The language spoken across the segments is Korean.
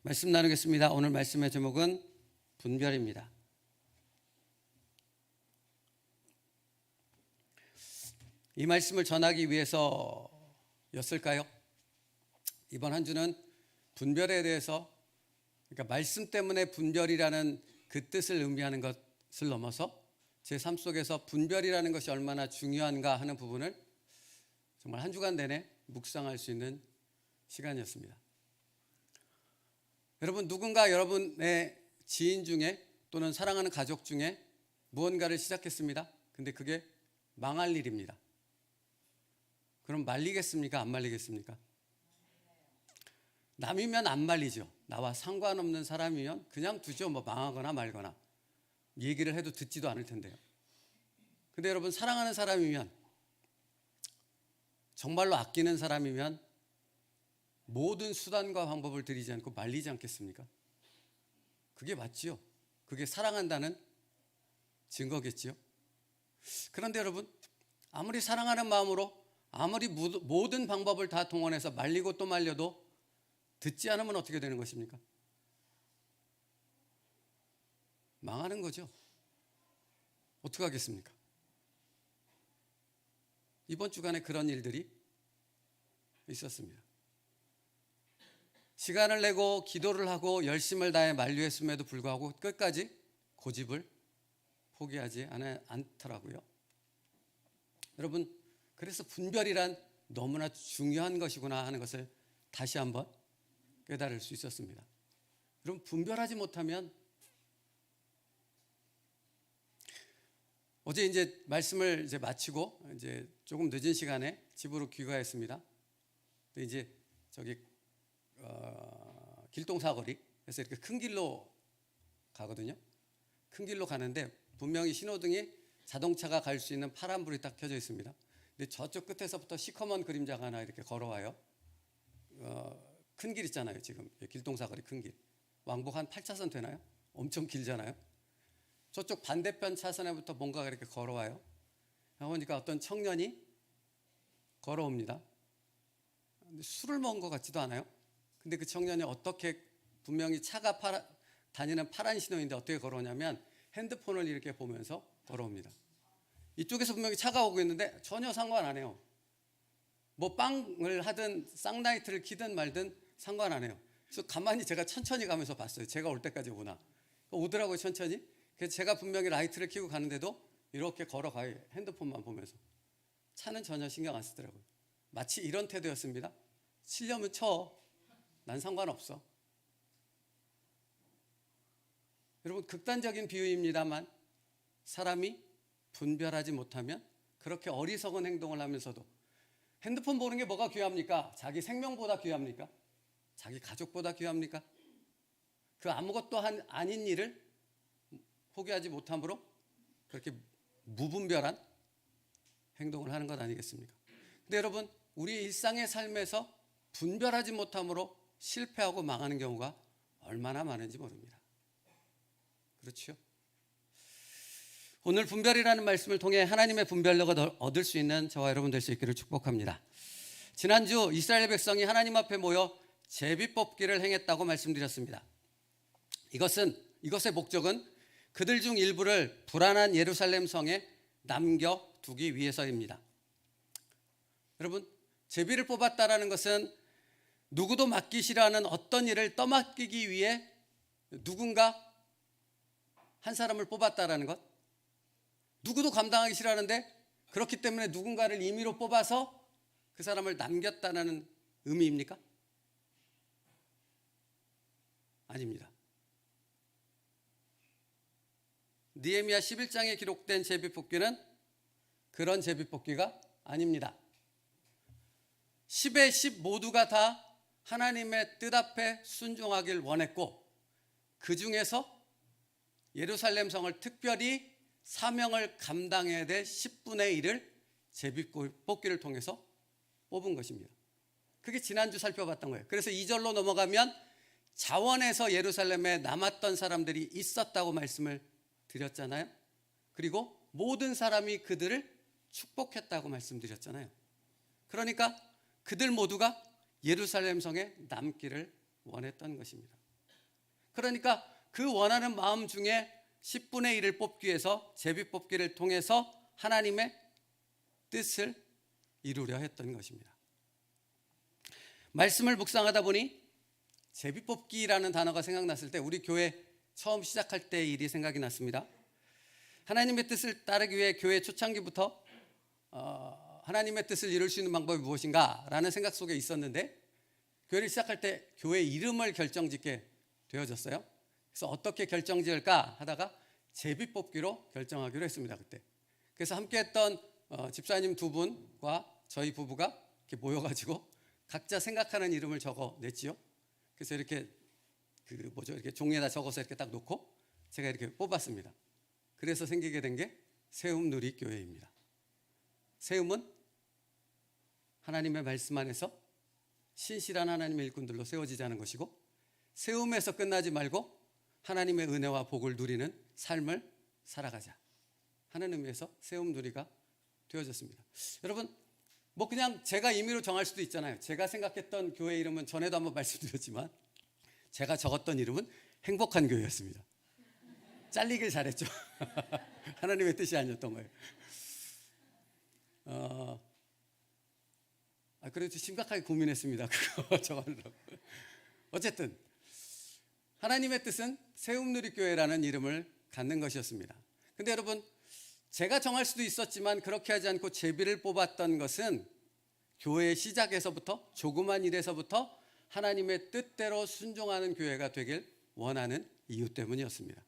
말씀 나누겠습니다. 오늘 말씀의 제목은 분별입니다. 이 말씀을 전하기 위해서였을까요? 이번 한 주는 분별에 대해서, 그러니까 말씀 때문에 분별이라는 그 뜻을 의미하는 것을 넘어서 제 삶 속에서 분별이라는 것이 얼마나 중요한가 하는 부분을 정말 한 주간 내내 묵상할 수 있는 시간이었습니다. 여러분, 누군가 여러분의 지인 중에 또는 사랑하는 가족 중에 무언가를 시작했습니다. 근데 그게 망할 일입니다. 그럼 말리겠습니까? 안 말리겠습니까? 남이면 안 말리죠. 나와 상관없는 사람이면 그냥 두죠. 망하거나 말거나 얘기를 해도 듣지도 않을 텐데요. 근데 여러분, 사랑하는 사람이면, 정말로 아끼는 사람이면 모든 수단과 방법을 들이지 않고 말리지 않겠습니까? 그게 맞지요. 그게 사랑한다는 증거겠지요. 그런데 여러분, 아무리 사랑하는 마음으로 아무리 모든 방법을 다 동원해서 말리고 또 말려도 듣지 않으면 어떻게 되는 것입니까? 망하는 거죠. 어떻게 하겠습니까? 이번 주간에 그런 일들이 있었습니다. 시간을 내고 기도를 하고 열심을 다해 만류했음에도 불구하고 끝까지 고집을 포기하지 않더라고요. 여러분, 그래서 분별이란 너무나 중요한 것이구나 하는 것을 다시 한번 깨달을 수 있었습니다. 여러분, 분별하지 못하면, 어제 이제 말씀을 마치고 이제 조금 늦은 시간에 집으로 귀가했습니다. 근데 이제 저기 길동사거리에서 이렇게 큰 길로 가거든요. 큰 길로 가는데 분명히 신호등이 자동차가 갈 수 있는 파란불이 딱 켜져 있습니다. 근데 저쪽 끝에서부터 시커먼 그림자가 하나 이렇게 걸어와요. 큰 길 있잖아요. 지금 길동사거리 큰 길. 왕복 한 8차선 되나요? 엄청 길잖아요. 저쪽 반대편 차선에부터 뭔가가 이렇게 걸어와요. 그러니까 어떤 청년이 걸어옵니다. 근데 술을 먹은 것 같지도 않아요. 근데 그 청년이 어떻게, 분명히 차가 다니는 파란 신호인데 어떻게 걸어오냐면 핸드폰을 이렇게 보면서 걸어옵니다. 이쪽에서 분명히 차가 오고 있는데 전혀 상관 안 해요. 빵을 하든 쌍라이트를 켜든 말든 상관 안 해요. 그래서 가만히 제가 천천히 가면서 봤어요. 제가 올 때까지 오나. 오더라고요, 천천히. 그래서 제가 분명히 라이트를 켜고 가는데도 이렇게 걸어가요. 핸드폰만 보면서. 차는 전혀 신경 안 쓰더라고요. 마치 이런 태도였습니다. 치려면 쳐. 난 상관없어. 여러분, 극단적인 비유입니다만 사람이 분별하지 못하면 그렇게 어리석은 행동을 하면서도, 핸드폰 보는 게 뭐가 귀합니까? 자기 생명보다 귀합니까? 자기 가족보다 귀합니까? 그 아무것도 아닌 일을 포기하지 못함으로 그렇게 무분별한 행동을 하는 것 아니겠습니까? 근데 여러분, 우리 일상의 삶에서 분별하지 못함으로 실패하고 망하는 경우가 얼마나 많은지 모릅니다. 그렇죠? 오늘 분별이라는 말씀을 통해 하나님의 분별력을 얻을 수 있는 저와 여러분 될 수 있기를 축복합니다. 지난주 이스라엘 백성이 하나님 앞에 모여 제비뽑기를 행했다고 말씀드렸습니다. 이것의 목적은 그들 중 일부를 불안한 예루살렘 성에 남겨두기 위해서입니다. 여러분, 제비를 뽑았다라는 것은 누구도 맡기 싫어하는 어떤 일을 떠맡기기 위해 누군가 한 사람을 뽑았다라는 것. 누구도 감당하기 싫어하는데 그렇기 때문에 누군가를 임의로 뽑아서 그 사람을 남겼다는 의미입니까? 아닙니다. 느헤미야 11장에 기록된 제비뽑기는 그런 제비뽑기가 아닙니다. 10의 10 모두가 다 하나님의 뜻 앞에 순종하길 원했고, 그 중에서 예루살렘 성을 특별히 사명을 감당해야 될 10분의 1을 제비뽑기를 통해서 뽑은 것입니다. 그게 지난주 살펴봤던 거예요. 그래서 2절로 넘어가면 자원에서 예루살렘에 남았던 사람들이 있었다고 말씀을 드렸잖아요. 그리고 모든 사람이 그들을 축복했다고 말씀드렸잖아요. 그러니까 그들 모두가 예루살렘 성에 남기를 원했던 것입니다. 그러니까 그 원하는 마음 중에 10분의 1을 뽑기 위해서 제비 뽑기를 통해서 하나님의 뜻을 이루려 했던 것입니다. 말씀을 묵상하다 보니 제비 뽑기라는 단어가 생각났을 때 우리 교회 처음 시작할 때 일이 생각이 났습니다. 하나님의 뜻을 따르기 위해 교회 초창기부터 하나님의 뜻을 이룰 수 있는 방법이 무엇인가 라는 생각 속에 있었는데, 교회를 시작할 때 교회 이름을 결정짓게 되어졌어요. 그래서 어떻게 결정지을까 하다가 제비 뽑기로 결정하기로 했습니다. 그때 그래서 함께했던 집사님 두 분과 저희 부부가 이렇게 모여가지고 각자 생각하는 이름을 적어냈지요. 그래서 이렇게 이렇게 종이에다 적어서 이렇게 딱 놓고 제가 이렇게 뽑았습니다. 그래서 생기게 된 게 세움누리교회입니다. 세움은 하나님의 말씀 안에서 신실한 하나님의 일꾼들로 세워지자는 것이고, 세움에서 끝나지 말고 하나님의 은혜와 복을 누리는 삶을 살아가자 하는 의미에서 세움누리가 되어졌습니다. 여러분, 그냥 제가 임의로 정할 수도 있잖아요. 제가 생각했던 교회 이름은 전에도 한번 말씀드렸지만 제가 적었던 이름은 행복한 교회였습니다. 잘리길 잘했죠. 하나님의 뜻이 아니었던 거예요. 그래도 심각하게 고민했습니다. 그거 적으려고. 어쨌든 하나님의 뜻은 세움누리교회라는 이름을 갖는 것이었습니다. 근데 여러분, 제가 정할 수도 있었지만 그렇게 하지 않고 제비를 뽑았던 것은 교회의 시작에서부터, 조그만 일에서부터 하나님의 뜻대로 순종하는 교회가 되길 원하는 이유 때문이었습니다.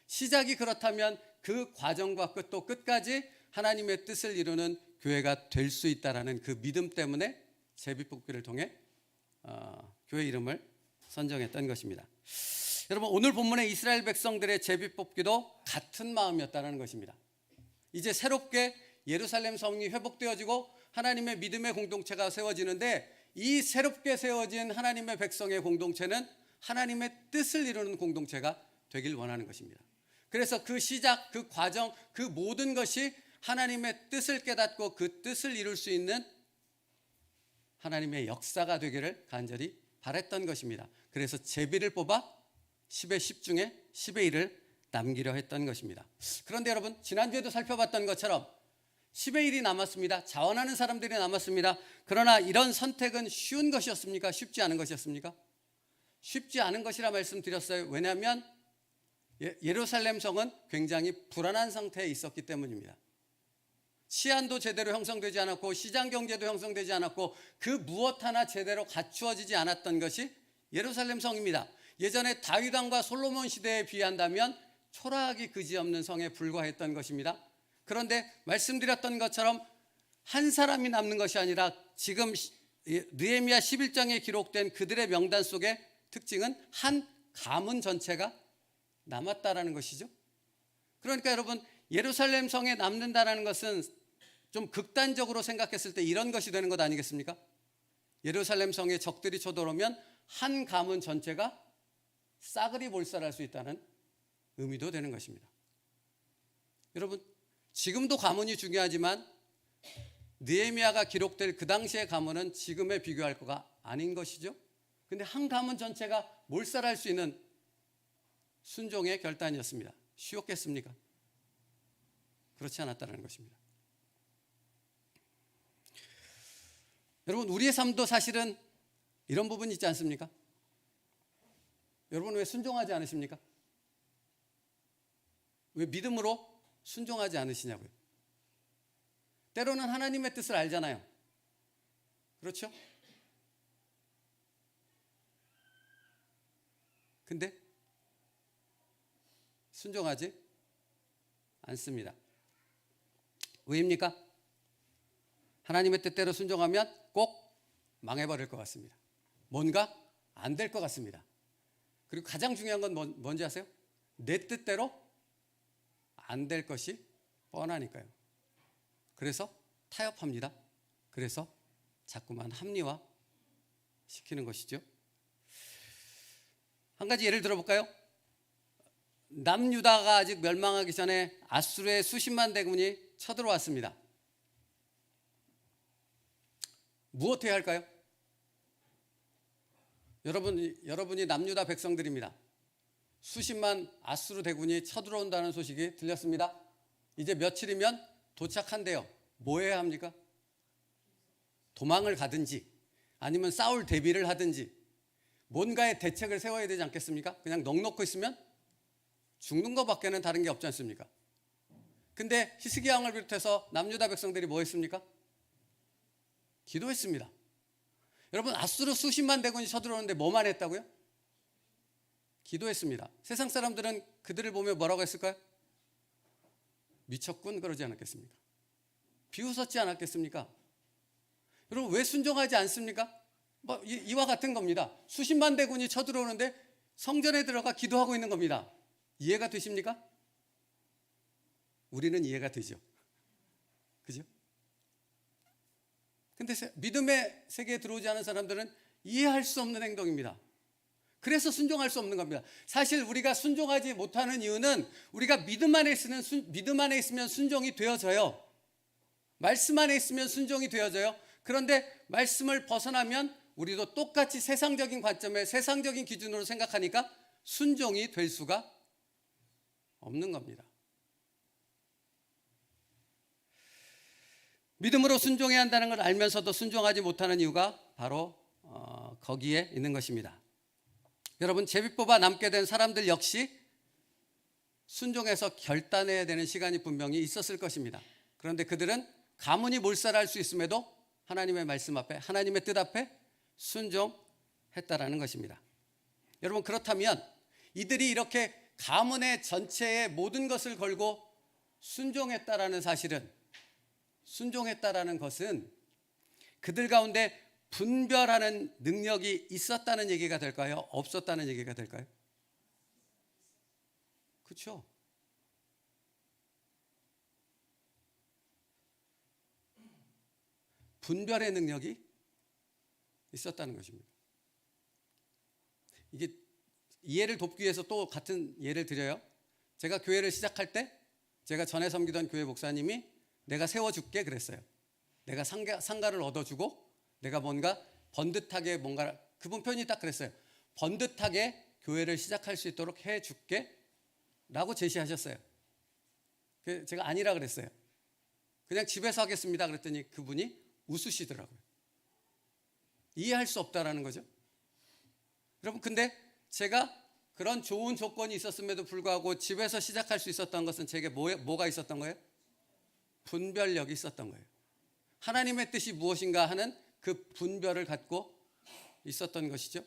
시작이 그렇다면 그 과정과 끝도 끝까지 하나님의 뜻을 이루는 교회가 될 수 있다라는 그 믿음 때문에 제비뽑기를 통해 교회 이름을 선정했던 것입니다. 여러분, 오늘 본문의 이스라엘 백성들의 제비뽑기도 같은 마음이었다는 것입니다. 이제 새롭게 예루살렘 성이 회복되어지고 하나님의 믿음의 공동체가 세워지는데, 이 새롭게 세워진 하나님의 백성의 공동체는 하나님의 뜻을 이루는 공동체가 되길 원하는 것입니다. 그래서 그 시작, 그 과정, 그 모든 것이 하나님의 뜻을 깨닫고 그 뜻을 이룰 수 있는 하나님의 역사가 되기를 간절히 바랬던 것입니다. 그래서 제비를 뽑아 10의 10 중에 10의 1을 남기려 했던 것입니다. 그런데 여러분, 지난주에도 살펴봤던 것처럼 10의 1이 남았습니다. 자원하는 사람들이 남았습니다. 그러나 이런 선택은 쉬운 것이었습니까? 쉽지 않은 것이었습니까? 쉽지 않은 것이라 말씀드렸어요. 왜냐하면 예루살렘 성은 굉장히 불안한 상태에 있었기 때문입니다. 치안도 제대로 형성되지 않았고 시장 경제도 형성되지 않았고 그 무엇 하나 제대로 갖추어지지 않았던 것이 예루살렘 성입니다. 예전에 다윗 왕과 솔로몬 시대에 비한다면 초라하기 그지없는 성에 불과했던 것입니다. 그런데 말씀드렸던 것처럼 한 사람이 남는 것이 아니라 지금 느헤미야 11장에 기록된 그들의 명단 속의 특징은 한 가문 전체가 남았다라는 것이죠. 그러니까 여러분, 예루살렘 성에 남는다라는 것은 좀 극단적으로 생각했을 때 이런 것이 되는 것 아니겠습니까? 예루살렘 성에 적들이 쳐들어오면 한 가문 전체가 싸그리 몰살할 수 있다는 의미도 되는 것입니다. 여러분, 지금도 가문이 중요하지만 느헤미야가 기록될 그 당시의 가문은 지금에 비교할 거가 아닌 것이죠. 근데 한 가문 전체가 몰살할 수 있는 순종의 결단이었습니다. 쉬웠겠습니까? 그렇지 않았다는 것입니다. 여러분, 우리의 삶도 사실은 이런 부분이 있지 않습니까? 여러분, 왜 순종하지 않으십니까? 왜 믿음으로 순종하지 않으시냐고요? 때로는 하나님의 뜻을 알잖아요. 그렇죠? 근데 순종하지 않습니다. 왜입니까? 하나님의 뜻대로 순종하면 꼭 망해버릴 것 같습니다. 뭔가 안 될 것 같습니다. 그리고 가장 중요한 건 뭔지 아세요? 내 뜻대로 안 될 것이 뻔하니까요. 그래서 타협합니다. 그래서 자꾸만 합리화 시키는 것이죠. 한 가지 예를 들어볼까요? 남유다가 아직 멸망하기 전에 아수르의 수십만 대군이 쳐들어왔습니다. 무엇 해야 할까요? 여러분이 남유다 백성들입니다. 수십만 아수르 대군이 쳐들어온다는 소식이 들렸습니다. 이제 며칠이면 도착한대요. 뭐 해야 합니까? 도망을 가든지 아니면 싸울 대비를 하든지 뭔가의 대책을 세워야 되지 않겠습니까? 그냥 넋놓고 있으면 죽는 것밖에는 다른 게 없지 않습니까? 근데 히스기야 왕을 비롯해서 남유다 백성들이 뭐 했습니까? 기도했습니다. 여러분, 아수르 수십만 대군이 쳐들어오는데 뭐만 했다고요? 기도했습니다. 세상 사람들은 그들을 보며 뭐라고 했을까요? 미쳤군 그러지 않았겠습니까? 비웃었지 않았겠습니까? 여러분, 왜 순종하지 않습니까? 이와 같은 겁니다. 수십만 대군이 쳐들어오는데 성전에 들어가 기도하고 있는 겁니다. 이해가 되십니까? 우리는 이해가 되죠. 그죠? 근데 믿음의 세계에 들어오지 않은 사람들은 이해할 수 없는 행동입니다. 그래서 순종할 수 없는 겁니다. 사실 우리가 순종하지 못하는 이유는 우리가 믿음 안에 있으면 순종이 되어져요. 말씀 안에 있으면 순종이 되어져요. 그런데 말씀을 벗어나면 우리도 똑같이 세상적인 관점에 세상적인 기준으로 생각하니까 순종이 될 수가 없는 겁니다. 믿음으로 순종해야 한다는 걸 알면서도 순종하지 못하는 이유가 바로 거기에 있는 것입니다. 여러분, 제비뽑아 남게 된 사람들 역시 순종해서 결단해야 되는 시간이 분명히 있었을 것입니다. 그런데 그들은 가문이 몰살할 수 있음에도 하나님의 말씀 앞에, 하나님의 뜻 앞에 순종했다라는 것입니다. 여러분, 그렇다면 이들이 이렇게 가문의 전체의 모든 것을 걸고 순종했다라는 사실은, 순종했다라는 것은 그들 가운데 분별하는 능력이 있었다는 얘기가 될까요? 없었다는 얘기가 될까요? 그렇죠? 분별의 능력이 있었다는 것입니다. 이게 이해를 돕기 위해서 또 같은 예를 드려요. 제가 교회를 시작할 때 제가 전에 섬기던 교회 목사님이 내가 세워줄게 그랬어요. 내가 상가를 얻어주고 내가 뭔가 번듯하게 뭔가, 그분 표현이 딱 그랬어요. 번듯하게 교회를 시작할 수 있도록 해줄게 라고 제시하셨어요. 제가 아니라 그랬어요. 그냥 집에서 하겠습니다 그랬더니 그분이 웃으시더라고요. 이해할 수 없다라는 거죠. 여러분, 근데 제가 그런 좋은 조건이 있었음에도 불구하고 집에서 시작할 수 있었던 것은 제게 뭐가 있었던 거예요? 분별력이 있었던 거예요. 하나님의 뜻이 무엇인가 하는 그 분별을 갖고 있었던 것이죠.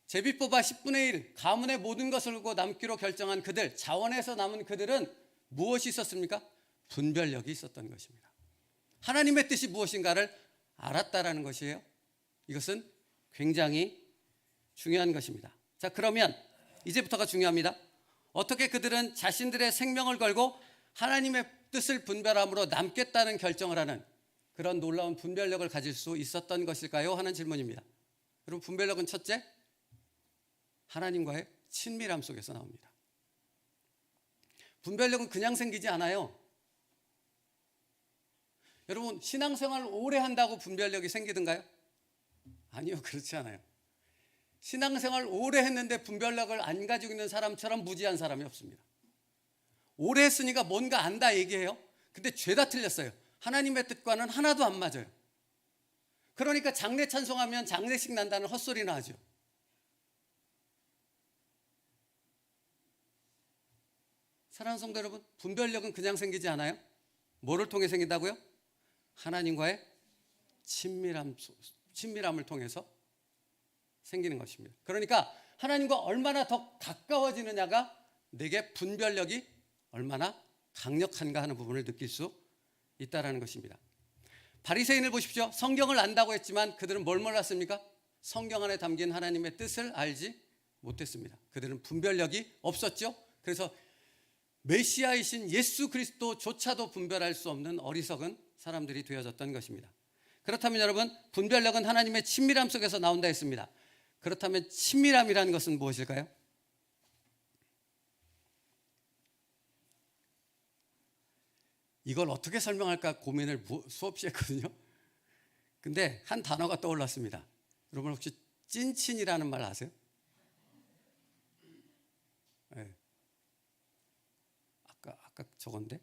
제비뽑아 10분의 1 가문의 모든 것을 걸고 남기로 결정한 그들, 자원에서 남은 그들은 무엇이 있었습니까? 분별력이 있었던 것입니다. 하나님의 뜻이 무엇인가를 알았다라는 것이에요. 이것은 굉장히 중요한 것입니다. 자, 그러면 이제부터가 중요합니다. 어떻게 그들은 자신들의 생명을 걸고 하나님의 뜻을 분별함으로 남겠다는 결정을 하는 그런 놀라운 분별력을 가질 수 있었던 것일까요? 하는 질문입니다. 여러분, 분별력은 첫째, 하나님과의 친밀함 속에서 나옵니다. 분별력은 그냥 생기지 않아요. 여러분, 신앙생활 오래 한다고 분별력이 생기던가요? 아니요, 그렇지 않아요. 신앙생활 오래 했는데 분별력을 안 가지고 있는 사람처럼 무지한 사람이 없습니다. 오래 했으니까 뭔가 안다 얘기해요. 근데 죄다 틀렸어요. 하나님의 뜻과는 하나도 안 맞아요. 그러니까 장례 찬송하면 장례식 난다는 헛소리나 하죠. 사랑하는 성도 여러분, 분별력은 그냥 생기지 않아요. 뭐를 통해 생긴다고요? 하나님과의 친밀함을 통해서 생기는 것입니다. 그러니까 하나님과 얼마나 더 가까워지느냐가 내게 분별력이 얼마나 강력한가 하는 부분을 느낄 수 있다는 것입니다. 바리새인을 보십시오. 성경을 안다고 했지만 그들은 뭘 몰랐습니까? 성경 안에 담긴 하나님의 뜻을 알지 못했습니다. 그들은 분별력이 없었죠. 그래서 메시아이신 예수 그리스도조차도 분별할 수 없는 어리석은 사람들이 되어졌던 것입니다. 그렇다면 여러분, 분별력은 하나님의 친밀함 속에서 나온다 했습니다. 그렇다면 친밀함이라는 것은 무엇일까요? 이걸 어떻게 설명할까 고민을 수없이 했거든요. 근데 한 단어가 떠올랐습니다. 여러분, 혹시 찐친이라는 말 아세요? 아까 적었는데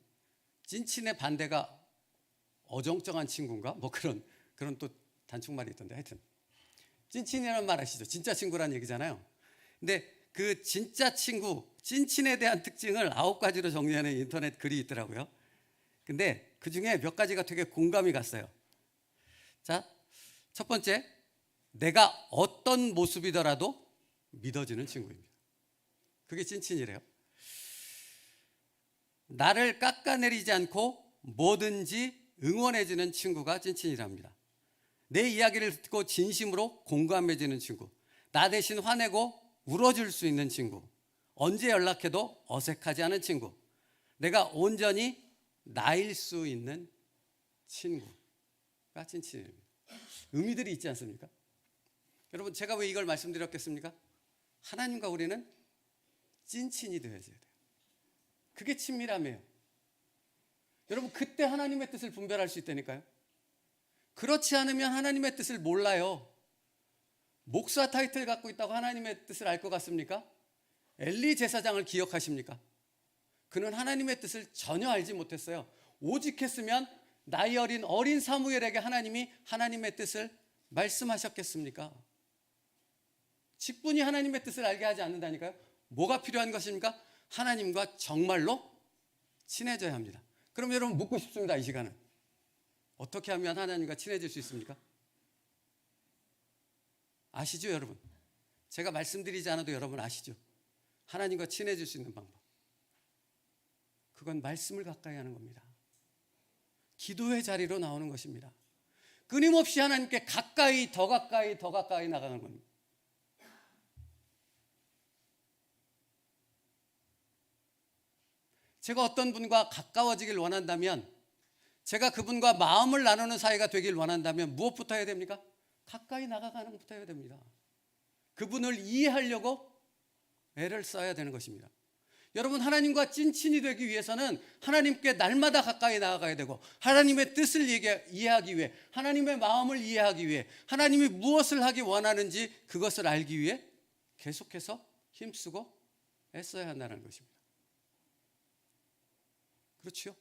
찐친의 반대가 어정쩡한 친구인가? 뭐 그런 또 단축말이 있던데 하여튼 찐친이라는 말 아시죠? 진짜 친구란 얘기잖아요. 근데 그 진짜 친구, 찐친에 대한 특징을 9가지로 정리하는 인터넷 글이 있더라고요. 근데 그 중에 몇 가지가 되게 공감이 갔어요. 자, 첫 번째, 내가 어떤 모습이더라도 믿어주는 친구입니다. 그게 찐친이래요. 나를 깎아내리지 않고 뭐든지 응원해주는 친구가 찐친이랍니다. 내 이야기를 듣고 진심으로 공감해주는 친구, 나 대신 화내고 울어줄 수 있는 친구, 언제 연락해도 어색하지 않은 친구, 내가 온전히 나일 수 있는 친구가 찐친입니다. 의미들이 있지 않습니까? 여러분, 제가 왜 이걸 말씀드렸겠습니까? 하나님과 우리는 찐친이 되어야 돼요. 그게 친밀함이에요. 여러분, 그때 하나님의 뜻을 분별할 수 있다니까요. 그렇지 않으면 하나님의 뜻을 몰라요. 목사 타이틀 갖고 있다고 하나님의 뜻을 알 것 같습니까? 엘리 제사장을 기억하십니까? 그는 하나님의 뜻을 전혀 알지 못했어요. 오직 했으면 나이 어린 사무엘에게 하나님이 하나님의 뜻을 말씀하셨겠습니까? 직분이 하나님의 뜻을 알게 하지 않는다니까요. 뭐가 필요한 것입니까? 하나님과 정말로 친해져야 합니다. 그럼 여러분 묻고 싶습니다. 이 시간은 어떻게 하면 하나님과 친해질 수 있습니까? 아시죠, 여러분? 제가 말씀드리지 않아도 여러분 아시죠? 하나님과 친해질 수 있는 방법, 그건 말씀을 가까이 하는 겁니다. 기도의 자리로 나오는 것입니다. 끊임없이 하나님께 가까이 더 가까이 나가는 겁니다. 제가 어떤 분과 가까워지길 원한다면, 제가 그분과 마음을 나누는 사이가 되길 원한다면 무엇부터 해야 됩니까? 가까이 나가가는 것부터 해야 됩니다. 그분을 이해하려고 애를 써야 되는 것입니다. 여러분, 하나님과 찐친이 되기 위해서는 하나님께 날마다 가까이 나아가야 되고, 하나님의 뜻을 이해하기 위해, 하나님의 마음을 이해하기 위해, 하나님이 무엇을 하기 원하는지 그것을 알기 위해 계속해서 힘쓰고 애써야 한다는 것입니다. 그렇죠?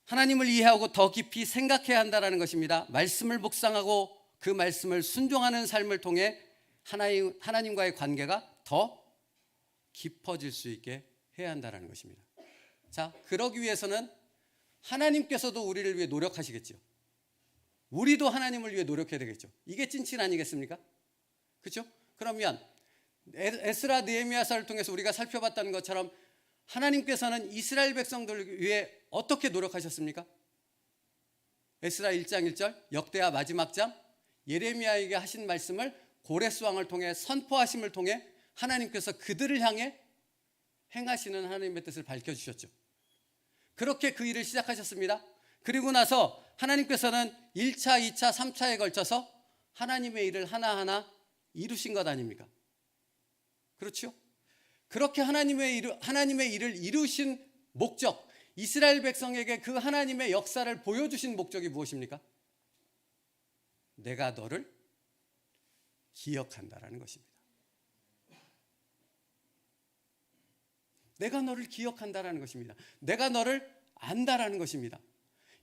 하나님을 이해하고 더 깊이 생각해야 한다는 것입니다. 말씀을 묵상하고 그 말씀을 순종하는 삶을 통해 하나님과의 관계가 더 깊어질 수 있게 해야 한다는 것입니다. 자, 그러기 위해서는 하나님께서도 우리를 위해 노력하시겠죠. 우리도 하나님을 위해 노력해야 되겠죠. 이게 찐친 아니겠습니까? 그렇죠? 그러면 에스라 느헤미야서를 통해서 우리가 살펴봤다는 것처럼 하나님께서는 이스라엘 백성들을 위해 어떻게 노력하셨습니까? 에스라 1장 1절 역대하 마지막 장 예레미야에게 하신 말씀을 고레스 왕을 통해 선포하심을 통해 하나님께서 그들을 향해 행하시는 하나님의 뜻을 밝혀주셨죠. 그렇게 그 일을 시작하셨습니다. 그리고 나서 하나님께서는 1차, 2차, 3차에 걸쳐서 하나님의 일을 하나하나 이루신 것 아닙니까? 그렇죠? 그렇게 하나님의 일을 이루신 목적, 이스라엘 백성에게 그 하나님의 역사를 보여주신 목적이 무엇입니까? 내가 너를 기억한다라는 것입니다. 내가 너를 기억한다라는 것입니다. 내가 너를 안다라는 것입니다.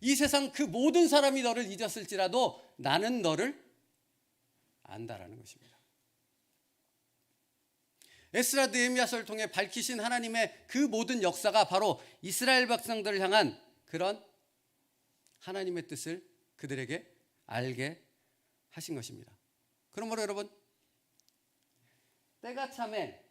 이 세상 그 모든 사람이 너를 잊었을지라도 나는 너를 안다라는 것입니다. 에스라 느헤미야서를 통해 밝히신 하나님의 그 모든 역사가 바로 이스라엘 백성들을 향한 그런 하나님의 뜻을 그들에게 알게 하신 것입니다. 그러므로 여러분, 때가 참에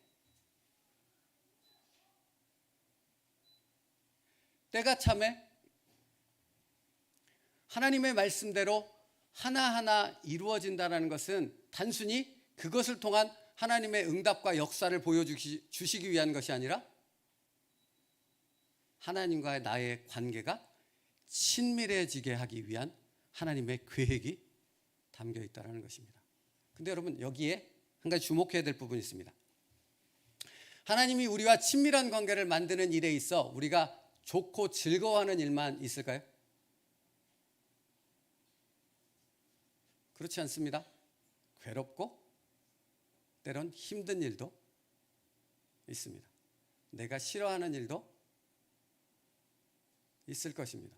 하나님의 말씀대로 하나하나 이루어진다는 것은 단순히 그것을 통한 하나님의 응답과 역사를 보여주시기 위한 것이 아니라 하나님과의 나의 관계가 친밀해지게 하기 위한 하나님의 계획이 담겨 있다는 것입니다. 근데 여러분, 여기에 한 가지 주목해야 될 부분이 있습니다. 하나님이 우리와 친밀한 관계를 만드는 일에 있어 우리가 좋고 즐거워하는 일만 있을까요? 그렇지 않습니다. 괴롭고 때론 힘든 일도 있습니다. 내가 싫어하는 일도 있을 것입니다.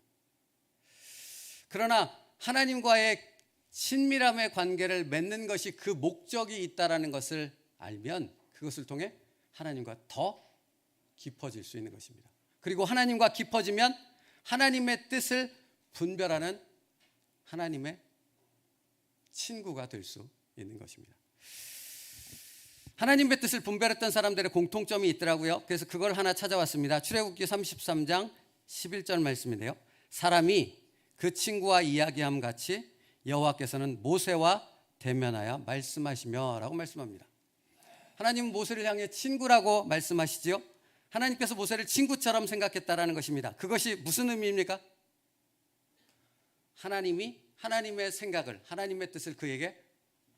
그러나 하나님과의 친밀함의 관계를 맺는 것이 그 목적이 있다는 것을 알면 그것을 통해 하나님과 더 깊어질 수 있는 것입니다. 그리고 하나님과 깊어지면 하나님의 뜻을 분별하는 하나님의 친구가 될 수 있는 것입니다. 하나님의 뜻을 분별했던 사람들의 공통점이 있더라고요. 그래서 그걸 하나 찾아왔습니다. 출애굽기 33장 11절 말씀인데요. 사람이 그 친구와 이야기함 같이 여호와께서는 모세와 대면하여 말씀하시며 라고 말씀합니다. 하나님은 모세를 향해 친구라고 말씀하시지요. 하나님께서 모세를 친구처럼 생각했다라는 것입니다. 그것이 무슨 의미입니까? 하나님이 하나님의 생각을, 하나님의 뜻을 그에게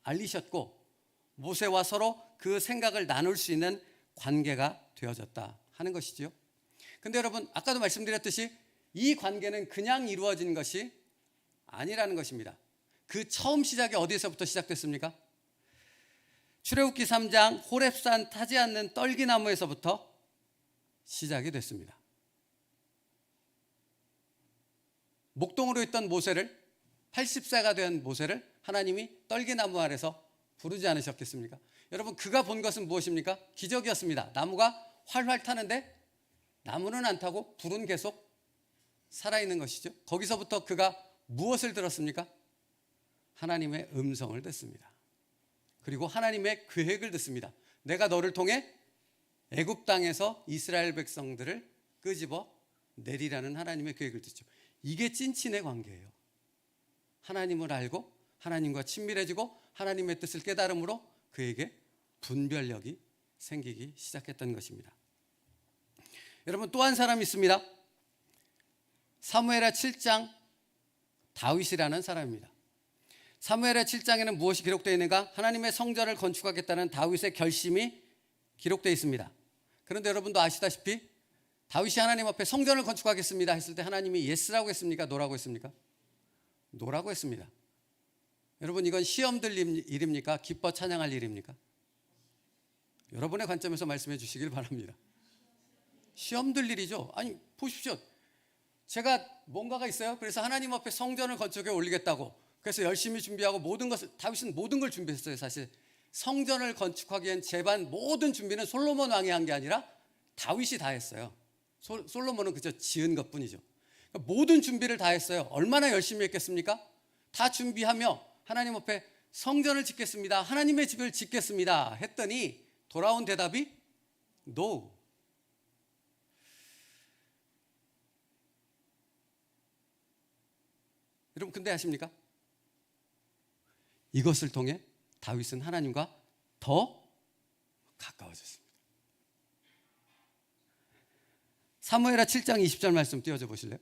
알리셨고 모세와 서로 그 생각을 나눌 수 있는 관계가 되어졌다 하는 것이지요. 근데 여러분, 아까도 말씀드렸듯이 이 관계는 그냥 이루어진 것이 아니라는 것입니다. 그 처음 시작이 어디에서부터 시작됐습니까? 출애굽기 3장 호렙산 타지 않는 떨기나무에서부터 시작이 됐습니다. 목동으로 있던 모세를, 80세가 된 모세를 하나님이 떨기나무 아래서 부르지 않으셨겠습니까? 여러분, 그가 본 것은 무엇입니까? 기적이었습니다. 나무가 활활 타는데 나무는 안 타고 불은 계속 살아있는 것이죠. 거기서부터 그가 무엇을 들었습니까? 하나님의 음성을 듣습니다. 그리고 하나님의 계획을 듣습니다. 내가 너를 통해 애굽 땅에서 이스라엘 백성들을 끄집어 내리라는 하나님의 계획을 듣죠. 이게 찐친의 관계예요. 하나님을 알고 하나님과 친밀해지고 하나님의 뜻을 깨달음으로 그에게 분별력이 생기기 시작했던 것입니다. 여러분, 또 한 사람이 있습니다. 사무엘하 7장 다윗이라는 사람입니다. 사무엘하 7장에는 무엇이 기록되어 있는가? 하나님의 성전을 건축하겠다는 다윗의 결심이 기록되어 있습니다. 그런데 여러분도 아시다시피 다윗이 하나님 앞에 성전을 건축하겠습니다 했을 때 하나님이 예스라고 했습니까? 노라고 했습니까? 노라고 했습니다. 여러분, 이건 시험 들 일입니까? 기뻐 찬양할 일입니까? 여러분의 관점에서 말씀해 주시길 바랍니다. 시험 들 일이죠. 아니, 보십시오. 제가 뭔가가 있어요. 그래서 하나님 앞에 성전을 건축해 올리겠다고, 그래서 열심히 준비하고 모든 것을, 다윗은 모든 걸 준비했어요. 사실 성전을 건축하기엔 제반 모든 준비는 솔로몬 왕이 한 게 아니라 다윗이 다 했어요. 솔로몬은 그저 지은 것뿐이죠. 그러니까 모든 준비를 다 했어요. 얼마나 열심히 했겠습니까? 다 준비하며 하나님 앞에 성전을 짓겠습니다, 하나님의 집을 짓겠습니다 했더니 돌아온 대답이 No. 여러분, 근데 아십니까? 이것을 통해 다윗은 하나님과 더 가까워졌습니다. 사무엘하 7장 20절 말씀 띄워줘 보실래요?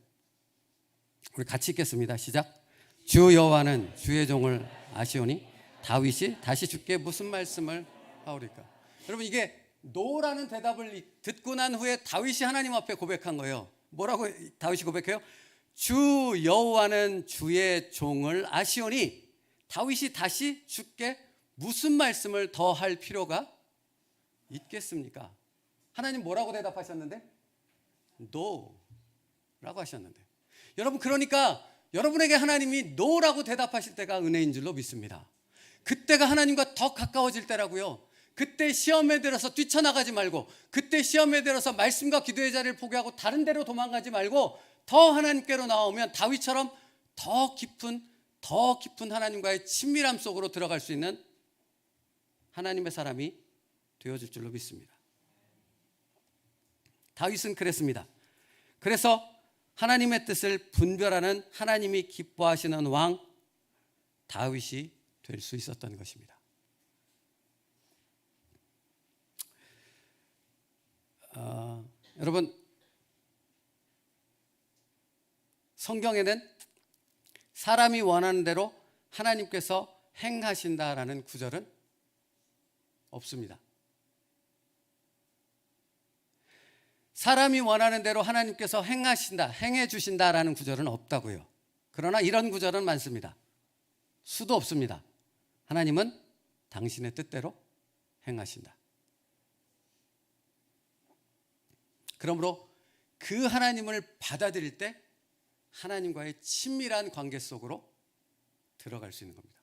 우리 같이 읽겠습니다. 시작. 주 여호와는 주의 종을 아시오니 다윗이 다시 주께 무슨 말씀을 하오리까? 여러분, 이게 노라는 대답을 듣고 난 후에 다윗이 하나님 앞에 고백한 거예요. 뭐라고 다윗이 고백해요? 주 여호와는 주의 종을 아시오니. 다윗이 다시 주께 무슨 말씀을 더 할 필요가 있겠습니까? 하나님 뭐라고 대답하셨는데? No 라고 하셨는데, 여러분, 그러니까 여러분에게 하나님이 no라고 대답하실 때가 은혜인 줄로 믿습니다. 그때가 하나님과 더 가까워질 때라고요. 그때 시험에 들어서 뛰쳐나가지 말고, 그때 시험에 들어서 말씀과 기도의 자리를 포기하고 다른 데로 도망가지 말고 더 하나님께로 나오면 다윗처럼 더 깊은 하나님과의 친밀함 속으로 들어갈 수 있는 하나님의 사람이 되어질 줄로 믿습니다. 다윗은 그랬습니다. 그래서 하나님의 뜻을 분별하는, 하나님이 기뻐하시는 왕 다윗이 될 수 있었던 것입니다. 여러분, 성경에는 사람이 원하는 대로 하나님께서 행하신다라는 구절은 없습니다. 사람이 원하는 대로 하나님께서 행하신다, 행해 주신다라는 구절은 없다고요. 그러나 이런 구절은 많습니다. 수도 없습니다. 하나님은 당신의 뜻대로 행하신다. 그러므로 그 하나님을 받아들일 때 하나님과의 친밀한 관계 속으로 들어갈 수 있는 겁니다.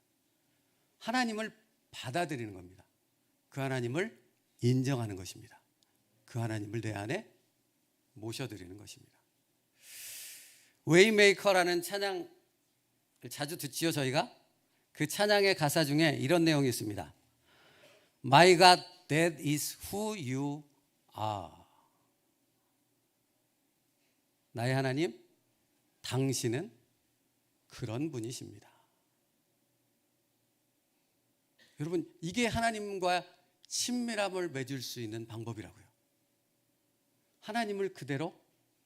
하나님을 받아들이는 겁니다. 그 하나님을 인정하는 것입니다. 그 하나님을 내 안에 모셔드리는 것입니다. 웨이메이커라는 찬양을 자주 듣지요, 저희가. 그 찬양의 가사 중에 이런 내용이 있습니다. My God, that is who you are. 나의 하나님, 당신은 그런 분이십니다. 여러분, 이게 하나님과 친밀함을 맺을 수 있는 방법이라고요. 하나님을 그대로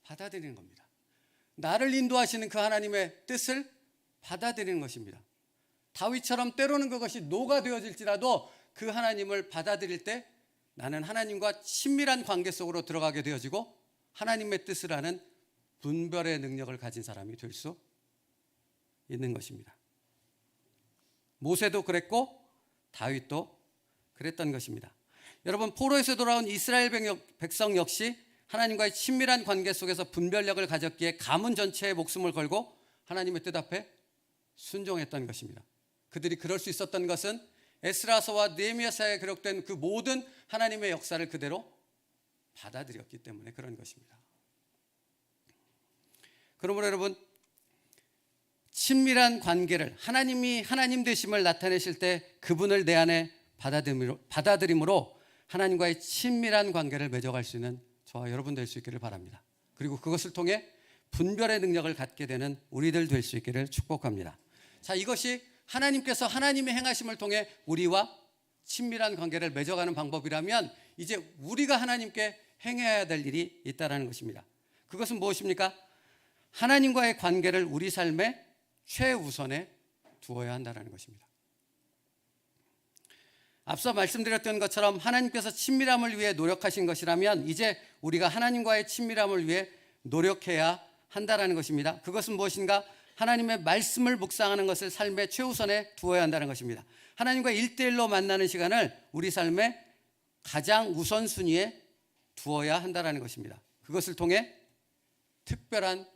받아들이는 겁니다. 나를 인도하시는 그 하나님의 뜻을 받아들이는 것입니다. 다윗처럼 때로는 그것이 노가 되어질지라도 그 하나님을 받아들일 때 나는 하나님과 친밀한 관계 속으로 들어가게 되어지고 하나님의 뜻을 아는 분별의 능력을 가진 사람이 될 수 있는 것입니다. 모세도 그랬고 다윗도 그랬던 것입니다. 여러분, 포로에서 돌아온 이스라엘 백성 역시 하나님과의 친밀한 관계 속에서 분별력을 가졌기에 가문 전체의 목숨을 걸고 하나님의 뜻 앞에 순종했던 것입니다. 그들이 그럴 수 있었던 것은 에스라서와 느헤미야서에 기록된 그 모든 하나님의 역사를 그대로 받아들였기 때문에 그런 것입니다. 그러므로 여러분, 친밀한 관계를 하나님이 하나님 되심을 나타내실 때 그분을 내 안에 받아들임으로 하나님과의 친밀한 관계를 맺어갈 수 있는 저와 여러분 될 수 있기를 바랍니다. 그리고 그것을 통해 분별의 능력을 갖게 되는 우리들 될 수 있기를 축복합니다. 자, 이것이 하나님께서 하나님의 행하심을 통해 우리와 친밀한 관계를 맺어가는 방법이라면 이제 우리가 하나님께 행해야 될 일이 있다는 것입니다. 그것은 무엇입니까? 하나님과의 관계를 우리 삶의 최우선에 두어야 한다는 것입니다. 앞서 말씀드렸던 것처럼 하나님께서 친밀함을 위해 노력하신 것이라면 이제 우리가 하나님과의 친밀함을 위해 노력해야 한다는 것입니다. 그것은 무엇인가? 하나님의 말씀을 묵상하는 것을 삶의 최우선에 두어야 한다는 것입니다. 하나님과 1대1로 만나는 시간을 우리 삶의 가장 우선순위에 두어야 한다는 것입니다. 그것을 통해 특별한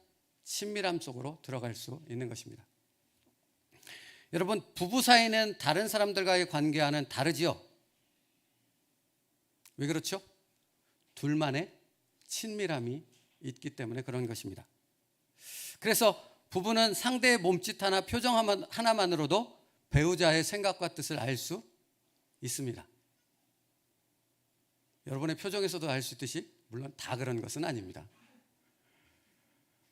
친밀함 속으로 들어갈 수 있는 것입니다. 여러분, 부부 사이는 다른 사람들과의 관계와는 다르지요? 왜 그렇죠? 둘만의 친밀함이 있기 때문에 그런 것입니다. 그래서 부부는 상대의 몸짓 하나, 표정 하나만으로도 배우자의 생각과 뜻을 알 수 있습니다. 여러분의 표정에서도 알 수 있듯이 물론 다 그런 것은 아닙니다.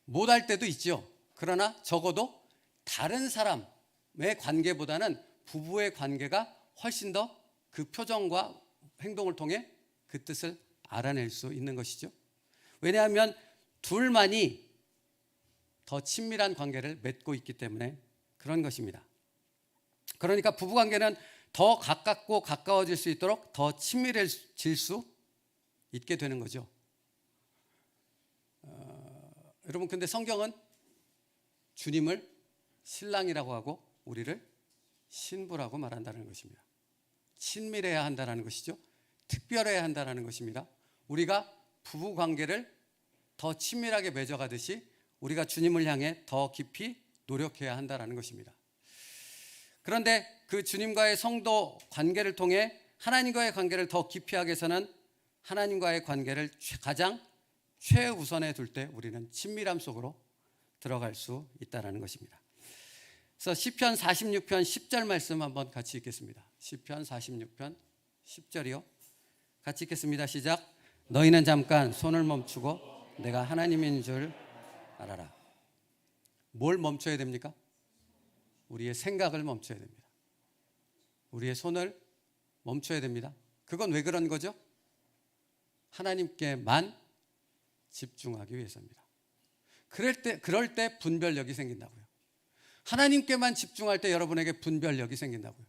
못할 때도 있죠. 그러나 적어도 다른 사람의 관계보다는 부부의 관계가 훨씬 더 그 표정과 행동을 통해 그 뜻을 알아낼 수 있는 것이죠. 왜냐하면 둘만이 더 친밀한 관계를 맺고 있기 때문에 그런 것입니다. 그러니까 부부관계는 더 가깝고 가까워질 수 있도록 더 친밀해질 수 있게 되는 거죠. 여러분, 근데 성경은 주님을 신랑이라고 하고 우리를 신부라고 말한다는 것입니다. 친밀해야 한다는 것이죠. 특별해야 한다는 것입니다. 우리가 부부관계를 더 친밀하게 맺어가듯이 우리가 주님을 향해 더 깊이 노력해야 한다는 것입니다. 그런데 그 주님과의 성도 관계를 통해 하나님과의 관계를 더 깊이 하기 위해서는 하나님과의 관계를 가장 최우선에 둘 때 우리는 친밀함 속으로 들어갈 수 있다는 것입니다. 그래서 시편 46편 10절 말씀 한번 같이 읽겠습니다. 시편 46편 10절이요. 같이 읽겠습니다. 시작. 너희는 잠깐 손을 멈추고 내가 하나님인 줄 알아라. 뭘 멈춰야 됩니까? 우리의 생각을 멈춰야 됩니다. 우리의 손을 멈춰야 됩니다. 그건 왜 그런 거죠? 하나님께만 집중하기 위해서입니다. 그럴 때 분별력이 생긴다고요. 하나님께만 집중할 때 여러분에게 분별력이 생긴다고요.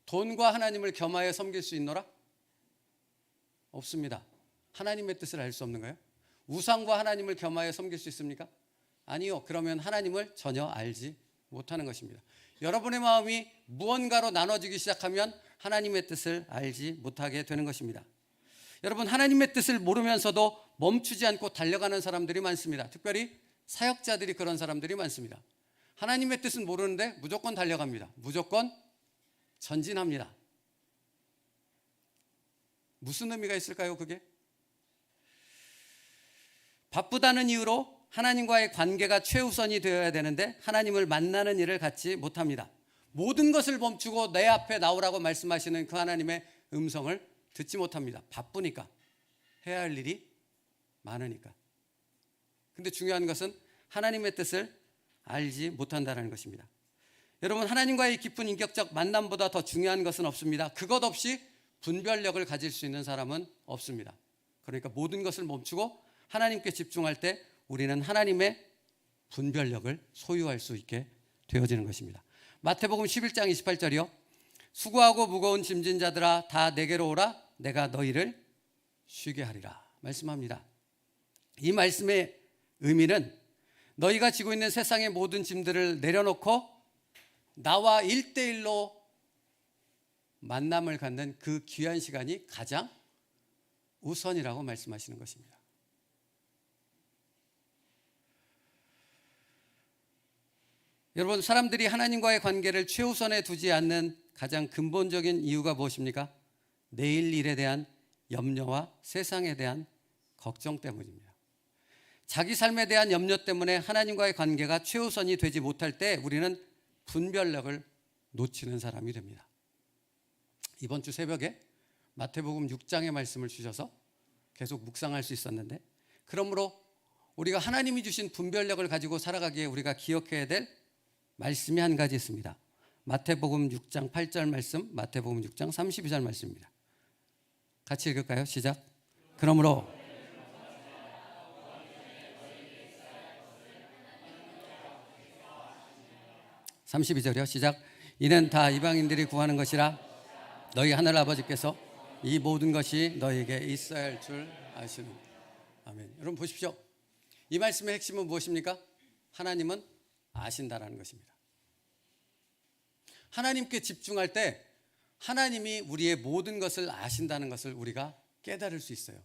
돈과 하나님을 겸하여 섬길 수 있노라? 없습니다. 하나님의 뜻을 알 수 없는가요? 우상과 하나님을 겸하여 섬길 수 있습니까? 아니요. 그러면 하나님을 전혀 알지 못하는 것입니다. 여러분의 마음이 무언가로 나눠지기 시작하면 하나님의 뜻을 알지 못하게 되는 것입니다. 여러분, 하나님의 뜻을 모르면서도 멈추지 않고 달려가는 사람들이 많습니다. 특별히 사역자들이 그런 사람들이 많습니다. 하나님의 뜻은 모르는데 무조건 달려갑니다. 무조건 전진합니다. 무슨 의미가 있을까요, 그게? 바쁘다는 이유로 하나님과의 관계가 최우선이 되어야 되는데 하나님을 만나는 일을 갖지 못합니다. 모든 것을 멈추고 내 앞에 나오라고 말씀하시는 그 하나님의 음성을 듣지 못합니다. 바쁘니까, 해야 할 일이 많으니까. 근데 중요한 것은 하나님의 뜻을 알지 못한다는 것입니다. 여러분, 하나님과의 깊은 인격적 만남보다 더 중요한 것은 없습니다. 그것 없이 분별력을 가질 수 있는 사람은 없습니다. 그러니까 모든 것을 멈추고 하나님께 집중할 때 우리는 하나님의 분별력을 소유할 수 있게 되어지는 것입니다. 마태복음 11장 28절이요. 수고하고 무거운 짐진 자들아 다 내게로 오라 내가 너희를 쉬게 하리라 말씀합니다. 이 말씀의 의미는 너희가 지고 있는 세상의 모든 짐들을 내려놓고 나와 1대1로 만남을 갖는 그 귀한 시간이 가장 우선이라고 말씀하시는 것입니다. 여러분, 사람들이 하나님과의 관계를 최우선에 두지 않는 가장 근본적인 이유가 무엇입니까? 내일 일에 대한 염려와 세상에 대한 걱정 때문입니다. 자기 삶에 대한 염려 때문에 하나님과의 관계가 최우선이 되지 못할 때 우리는 분별력을 놓치는 사람이 됩니다. 이번 주 새벽에 마태복음 6장의 말씀을 주셔서 계속 묵상할 수 있었는데, 그러므로 우리가 하나님이 주신 분별력을 가지고 살아가기에 우리가 기억해야 될 말씀이 한 가지 있습니다. 마태복음 6장 8절 말씀, 마태복음 6장 32절 말씀입니다. 같이 읽을까요? 시작. 그러므로 32절이요. 시작. 이는 다 이방인들이 구하는 것이라 너희 하늘 아버지께서 이 모든 것이 너희에게 있어야 할 줄 아시는. 아멘. 여러분 보십시오. 이 말씀의 핵심은 무엇입니까? 하나님은 아신다라는 것입니다. 하나님께 집중할 때 하나님이 우리의 모든 것을 아신다는 것을 우리가 깨달을 수 있어요.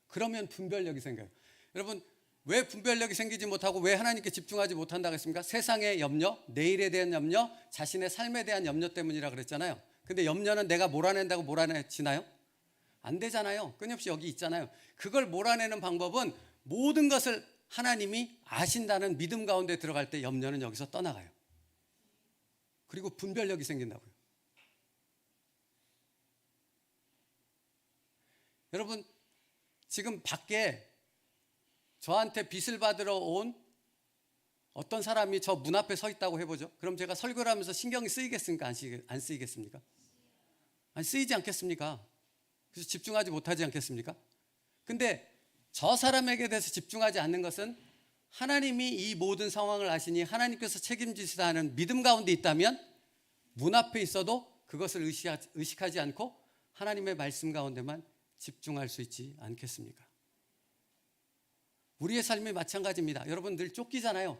그러면 분별력이 생겨요. 여러분, 왜 분별력이 생기지 못하고 왜 하나님께 집중하지 못한다고 했습니까? 세상의 염려, 내일에 대한 염려, 자신의 삶에 대한 염려 때문이라 그랬잖아요. 근데 염려는 내가 몰아낸다고 몰아내지나요? 안 되잖아요. 끊임없이 여기 있잖아요. 그걸 몰아내는 방법은 모든 것을 하나님이 아신다는 믿음 가운데 들어갈 때 염려는 여기서 떠나가요. 그리고 분별력이 생긴다고요. 여러분, 지금 밖에 저한테 빚을 받으러 온 어떤 사람이 저 문 앞에 서 있다고 해보죠. 그럼 제가 설교를 하면서 신경이 쓰이겠습니까? 안 쓰이겠습니까? 안 쓰이지 않겠습니까? 그래서 집중하지 못하지 않겠습니까? 근데 저 사람에게 대해서 집중하지 않는 것은 하나님이 이 모든 상황을 아시니 하나님께서 책임지시다 하는 믿음 가운데 있다면 문 앞에 있어도 그것을 의식하지 않고 하나님의 말씀 가운데만 집중할 수 있지 않겠습니까? 우리의 삶이 마찬가지입니다. 여러분 늘 쫓기잖아요.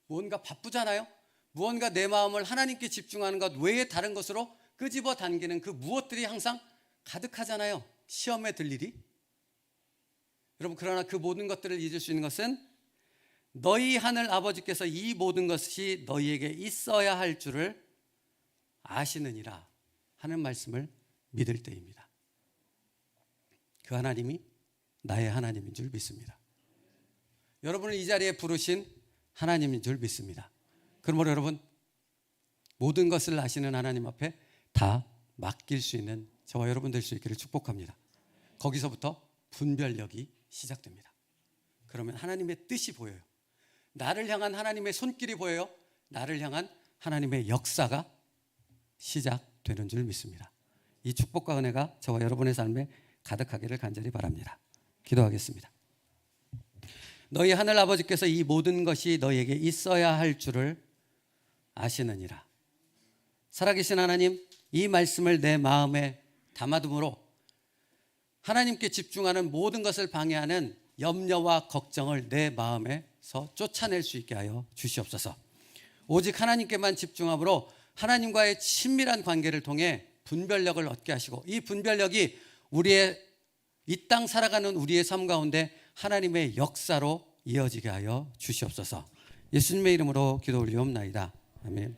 무언가 바쁘잖아요. 무언가 내 마음을 하나님께 집중하는 것 외에 다른 것으로 끄집어 당기는 그 무엇들이 항상 가득하잖아요. 시험에 들 일이. 여러분, 그러나 그 모든 것들을 잊을 수 있는 것은 너희 하늘 아버지께서 이 모든 것이 너희에게 있어야 할 줄을 아시느니라 하는 말씀을 믿을 때입니다. 그 하나님이 나의 하나님인 줄 믿습니다. 여러분을 이 자리에 부르신 하나님인 줄 믿습니다. 그러므로 여러분, 모든 것을 아시는 하나님 앞에 다 맡길 수 있는 저와 여러분 될 수 있기를 축복합니다. 거기서부터 분별력이 시작됩니다. 그러면 하나님의 뜻이 보여요. 나를 향한 하나님의 손길이 보여요. 나를 향한 하나님의 역사가 시작되는 줄 믿습니다. 이 축복과 은혜가 저와 여러분의 삶에 가득하기를 간절히 바랍니다. 기도하겠습니다. 너희 하늘 아버지께서 이 모든 것이 너희에게 있어야 할 줄을 아시느니라. 살아계신 하나님, 이 말씀을 내 마음에 담아둠으로 하나님께 집중하는 모든 것을 방해하는 염려와 걱정을 내 마음에서 쫓아낼 수 있게 하여 주시옵소서. 오직 하나님께만 집중함으로 하나님과의 친밀한 관계를 통해 분별력을 얻게 하시고 이 분별력이 우리의 이 땅 살아가는 우리의 삶 가운데 하나님의 역사로 이어지게 하여 주시옵소서. 예수님의 이름으로 기도 올리옵나이다. 아멘.